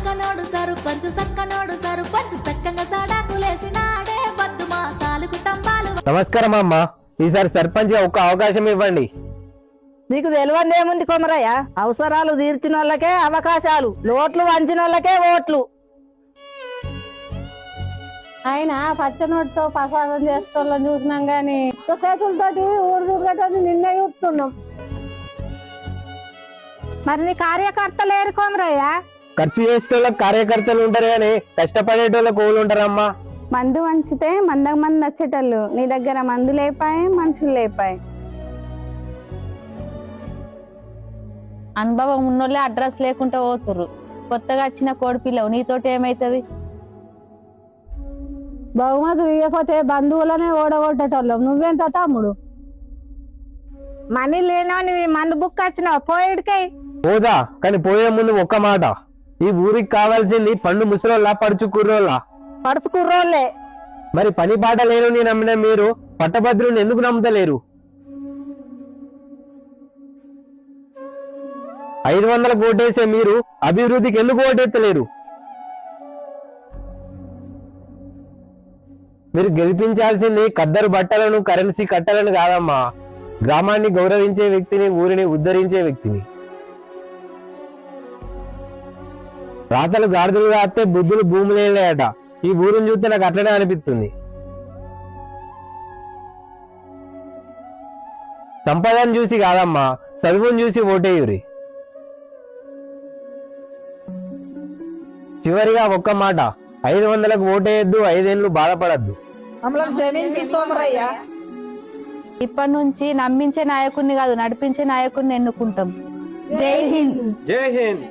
సక్కనోడు సరుపంచు సక్కనోడు సరుపంచు సక్కంగా సడాకులేసినాడే బద్దు మాసాలు కుటుంబాలు. నమస్కారం అమ్మ, ఈసారి సర్పంచ్ ఒక అవకాశం ఇవ్వండి. నీకు తెలియదేముంది కొమరయ్య, అవసరాలు తీర్చిన వాళ్ళకే అవకాశాలు, లోట్లు వంచిన వాళ్ళకే ఓట్లు. ఆయన పచ్చనోటితో ప్రసాదం చేసుకోవాలని చూసినాం గాని చేతులతోటి ఊరు చూడటం నిన్న చూస్తున్నాం. మరి నీ కార్యకర్తలు లేరు కొమరయ్య? ఖర్చు చేసేటోళ్ళకి కార్యకర్తలు ఉంటారు కానీ కష్టపడేటోళ్ళకి ఊళ్ళు ఉంటారమ్మా. మందు వంచితే మందకు మంది నచ్చేటోళ్ళు, నీ దగ్గర మందు లేపాయి, మనుషులు లేపాయి. అనుభవం ఉన్నోళ్ళే అడ్రస్ లేకుండా పోతుర్రు. కొత్తగా వచ్చిన కోడిపిల్లవు నీతోటి ఏమైతుంది? బహుమతులు ఇవ్వకపోతే బంధువులనే ఓడగొట్టేటోళ్ళం, నువ్వెంత తమ్ముడు? మనీ లేనని మందు బుక్ వచ్చినావు, పోయేడికై పోదా, కానీ పోయే ముందు ఒక్క మాట, ఈ ఊరికి కావాల్సింది పండు ముసలోళ్ళ పడుచు కుర్రోళ్ళ? పడుచు కుర్రోళ్ళే. మరి పని పాట లేని నమ్మిన మీరు పట్టభద్రుని ఎందుకు నమ్ముతలేరు? 500 ఓటేసే మీరు అభివృద్ధికి ఎందుకు ఓటెత్తలేరు? మీరు గెలిపించాల్సింది ఖద్దరు బట్టలను, కరెన్సీ కట్టలను కాదమ్మా, గ్రామాన్ని గౌరవించే వ్యక్తిని, ఊరిని ఉద్ధరించే వ్యక్తిని. రాతలు గాడిదలు కాస్తే బుద్ధులు భూములేట. ఈ ఊరిని చూస్తే నాకు అట్లనే అనిపిస్తుంది. సంపదను చూసి కాదమ్మా, చదువును చూసి ఓటేయురి. చివరిగా ఒక్క మాట, 500కు ఓటేయద్దు, 5 ఏళ్ళు బాధపడద్దు. మమ్మల్ని క్షమించి కొమరయ్య. ఇప్పటి నుంచి నమ్మించే నాయకుడిని కాదు, నడిపించే నాయకుడిని ఎన్నుకుంటాం. జై హింద్. జై హింద్.